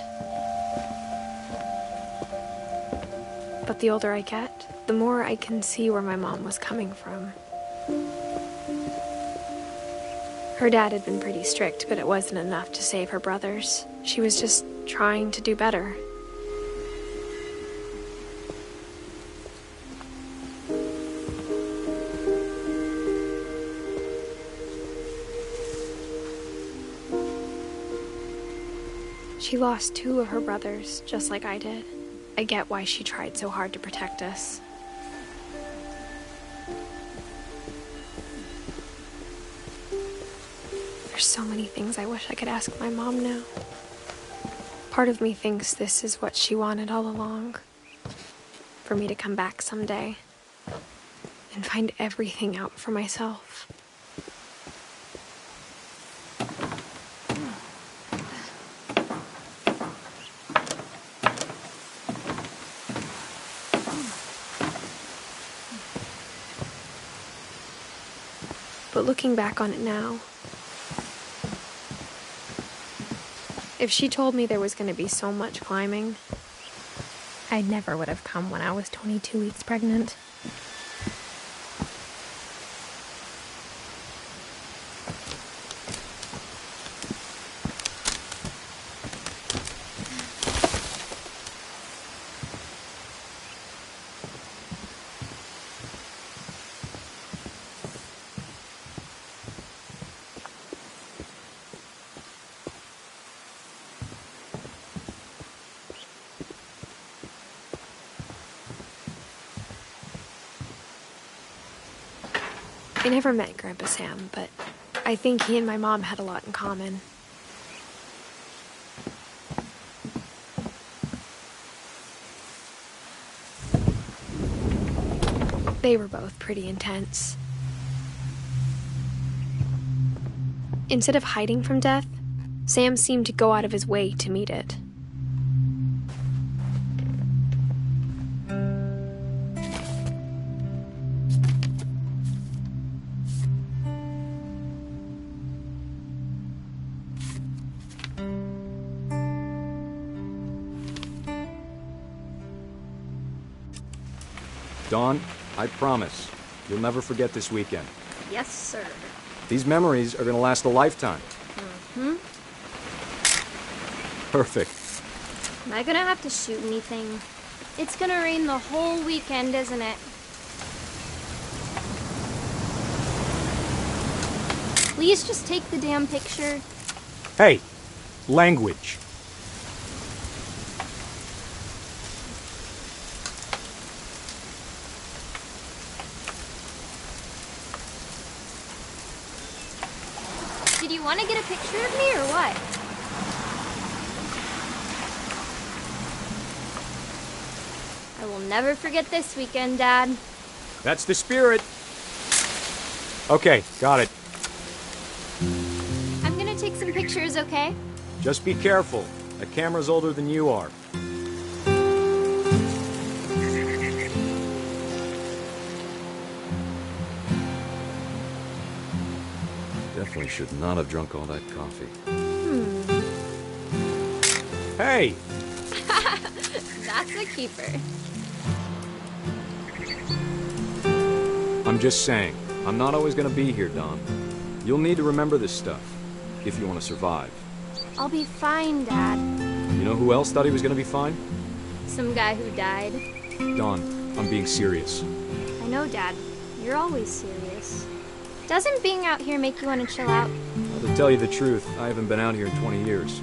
Speaker 1: But the older I get, the more I can see where my mom was coming from. Her dad had been pretty strict, but it wasn't enough to save her brothers. She was just trying to do better. She lost 2 of her brothers, just like I did. I get why she tried so hard to protect us. There's so many things I wish I could ask my mom now. Part of me thinks this is what she wanted all along. For me to come back someday and find everything out for myself. But looking back on it now, if she told me there was going to be so much climbing,
Speaker 2: I never would have come when I was 22 weeks pregnant.
Speaker 1: I never met Grandpa Sam, but I think he and my mom had a lot in common. They were both pretty intense. Instead of hiding from death, Sam seemed to go out of his way to meet it.
Speaker 11: Dawn, I promise, you'll never forget this weekend.
Speaker 1: Yes, sir.
Speaker 11: These memories are gonna last a lifetime.
Speaker 1: Mm-hmm.
Speaker 11: Perfect.
Speaker 12: Am I gonna have to shoot anything? It's gonna rain the whole weekend, isn't it? Please just take the damn picture.
Speaker 11: Hey, language.
Speaker 12: Did you want to get a picture of me or what? I will never forget this weekend, Dad.
Speaker 11: That's the spirit. Okay, got it.
Speaker 12: I'm gonna take some pictures, okay?
Speaker 11: Just be careful. That camera's older than you are. Definitely should not have drunk all that coffee. Hey!
Speaker 12: That's a keeper.
Speaker 11: I'm just saying, I'm not always gonna be here, Don. You'll need to remember this stuff, if you want to survive.
Speaker 12: I'll be fine, Dad.
Speaker 11: You know who else thought he was gonna be fine?
Speaker 12: Some guy who died.
Speaker 11: Don, I'm being serious.
Speaker 12: I know, Dad. You're always serious. Doesn't being out here make you want to chill out?
Speaker 11: Well, to tell you the truth, I haven't been out here in 20 years.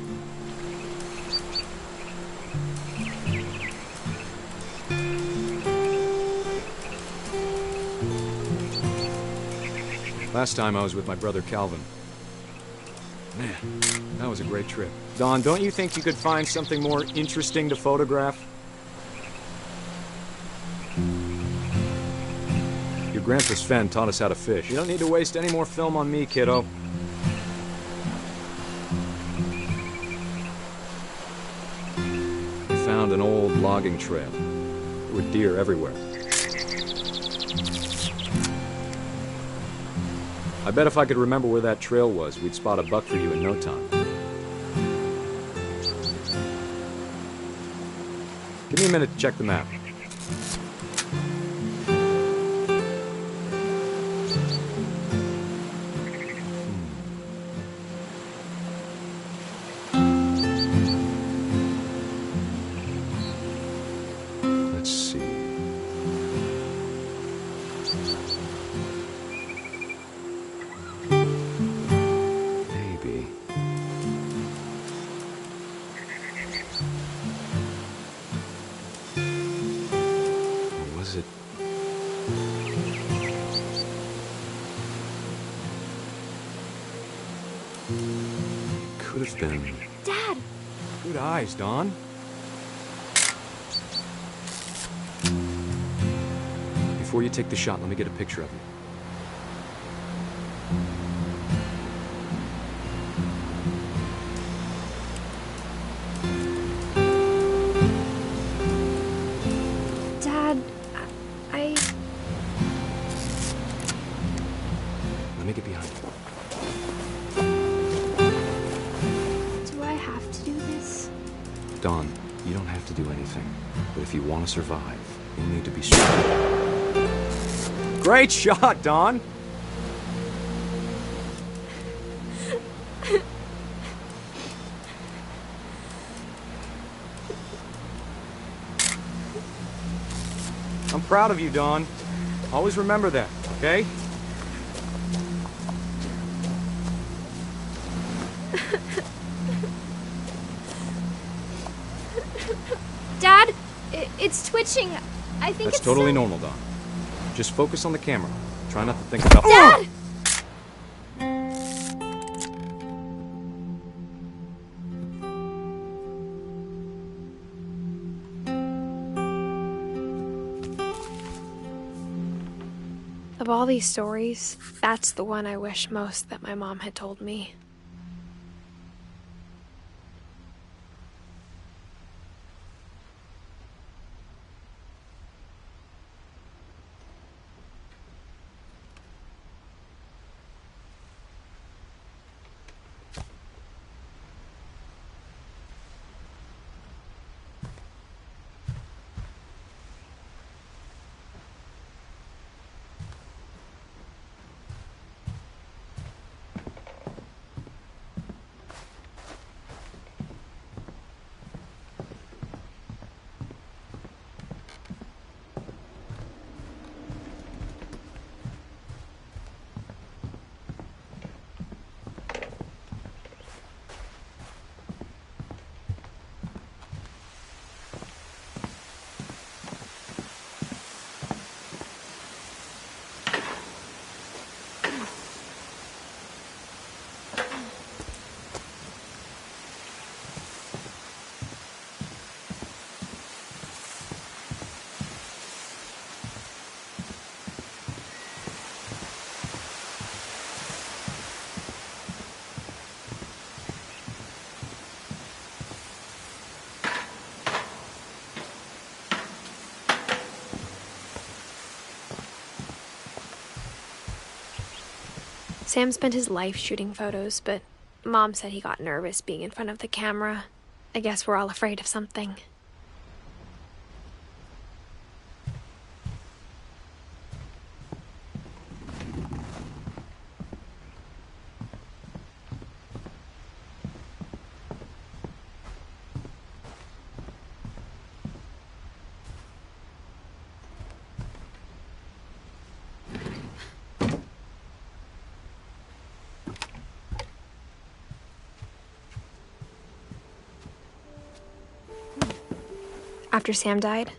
Speaker 11: Last time I was with my brother Calvin. Man, that was a great trip. Don, don't you think you could find something more interesting to photograph? Your grandpa Sven taught us how to fish. You don't need to waste any more film on me, kiddo. We found an old logging trail. There were deer everywhere. I bet if I could remember where that trail was, we'd spot a buck for you in no time. Give me a minute to check the map. Let's see. Maybe. Or was it? Could have been.
Speaker 12: Dad!
Speaker 11: Good eyes, Don. Before you take the shot, let me get a picture of you.
Speaker 1: Dad, I...
Speaker 11: Let me get behind you.
Speaker 1: Do I have to do this?
Speaker 11: Don, you don't have to do anything. But if you want to survive, you need to be strong. Great shot, Don! I'm proud of you, Don. Always remember that, okay?
Speaker 12: Dad, it's twitching. I think
Speaker 11: That's
Speaker 12: it's
Speaker 11: totally normal, Don. Just focus on the camera. Try not to think about...
Speaker 12: Dad!
Speaker 1: Of all these stories, that's the one I wish most that my mom had told me. Sam spent his life shooting photos, but Mom said he got nervous being in front of the camera. I guess we're all afraid of something. After Sam died,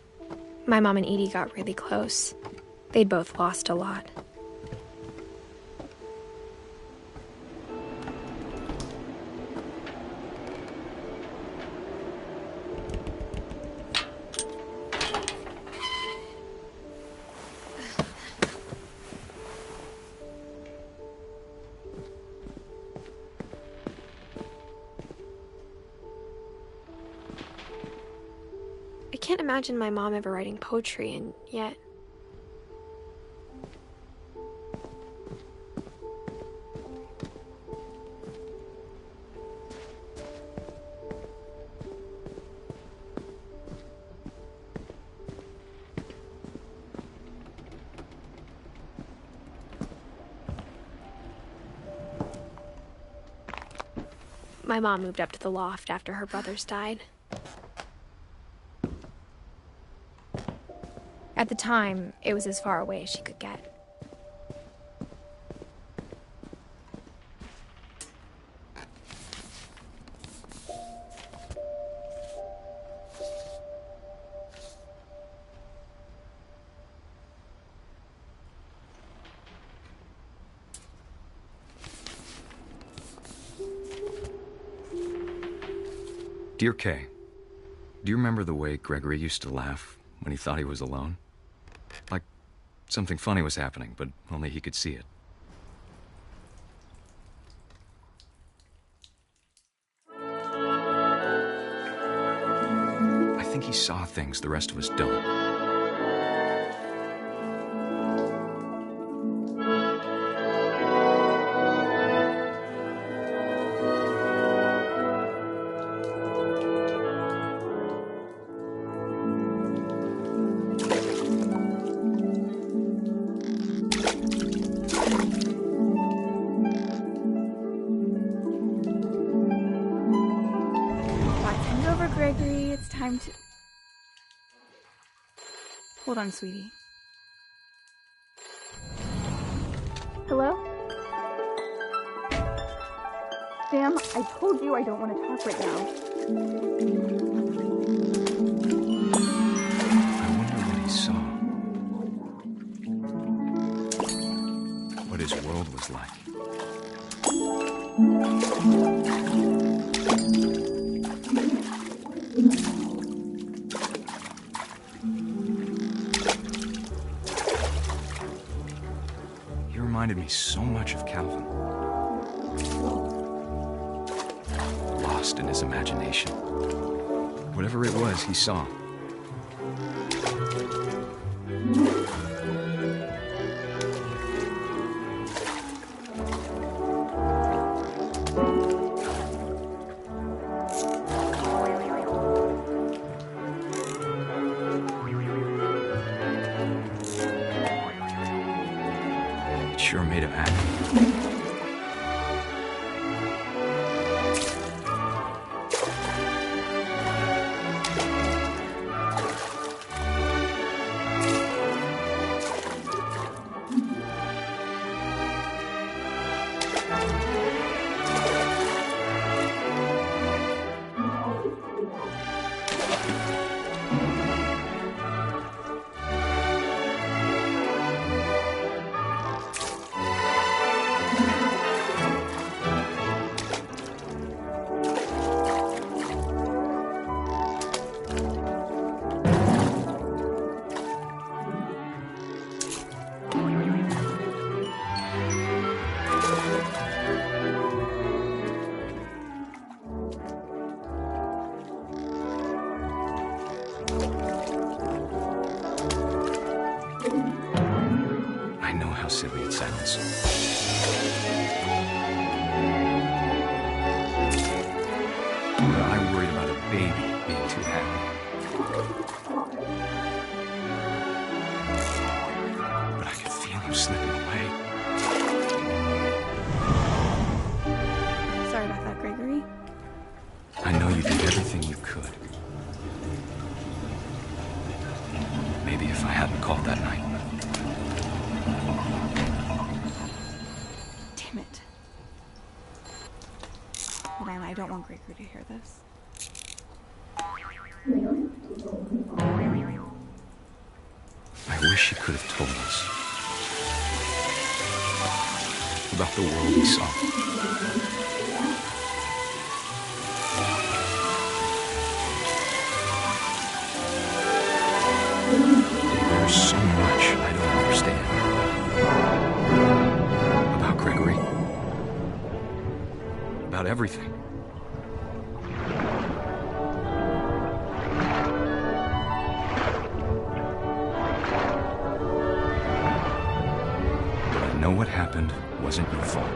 Speaker 1: my mom and Edie got really close. They'd both lost a lot. I can't imagine my mom ever writing poetry, and yet... My mom moved up to the loft after her brothers died. At the time, it was as far away as she could get.
Speaker 11: Dear Kay, do you remember the way Gregory used to laugh when he thought he was alone? Like something funny was happening, but only he could see it. I think he saw things the rest of us don't.
Speaker 13: Gregory, it's time to... Hold on, sweetie. Hello? Sam, I told you I don't want to talk right now.
Speaker 11: I wonder what he saw. What his world was like. He reminded me so much of Calvin. Lost in his imagination. Whatever it was he saw. Sure made him happy. how silly it sounds. But I worried about a baby being too happy. But I could feel him slipping away.
Speaker 13: Sorry about that, Gregory.
Speaker 11: I know you did everything you could. Maybe if I hadn't called that night.
Speaker 13: Damn it. Hold on, I don't want Gregory to hear this.
Speaker 11: I wish you could have told us about the world we saw. There's so much I don't understand about Gregory, about everything. But I know what happened wasn't your fault.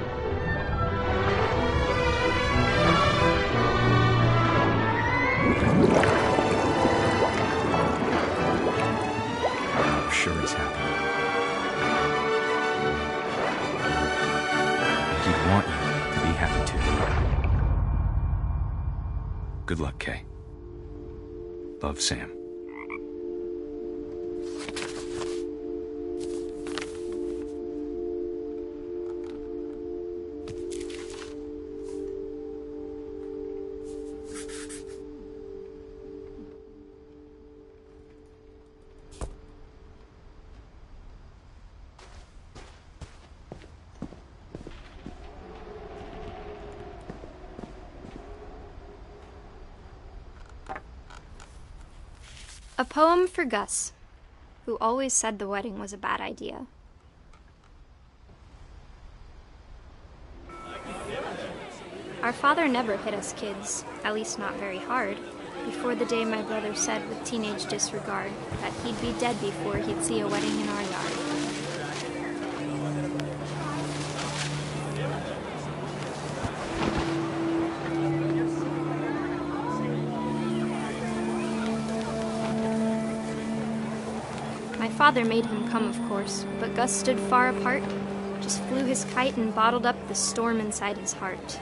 Speaker 11: I'm sure he's happy. And he'd want you to be happy too. Good luck, Kay. Love, Sam.
Speaker 12: A poem for Gus, who always said the wedding was a bad idea. Our father never hit us kids, at least not very hard, before the day my brother said with teenage disregard that he'd be dead before he'd see a wedding in our yard. My father made him come, of course, but Gus stood far apart, just flew his kite and bottled up the storm inside his heart.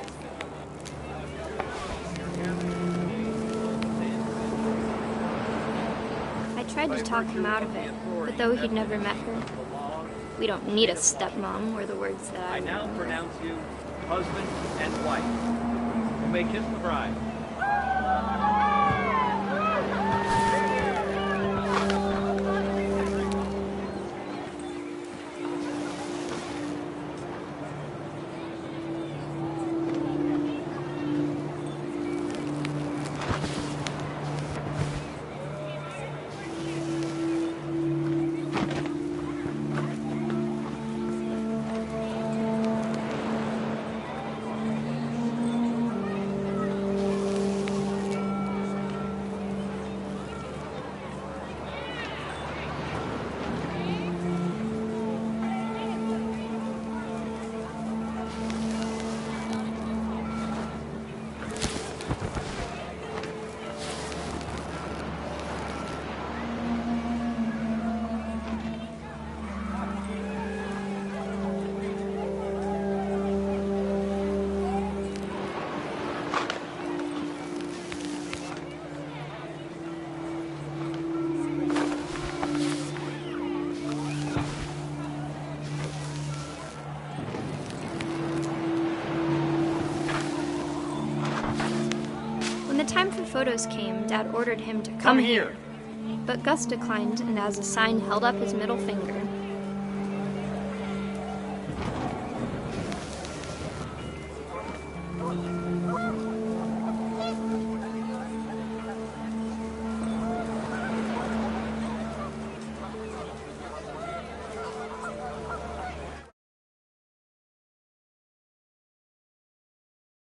Speaker 12: I tried to talk him out of it, but though he'd never met her, "We don't need a stepmom," were the words that I
Speaker 14: now
Speaker 12: remember.
Speaker 14: pronounce you husband and wife. You may kiss the bride.
Speaker 12: When the time for photos came, Dad ordered him to come here. But Gus declined, and as a sign held up his middle finger.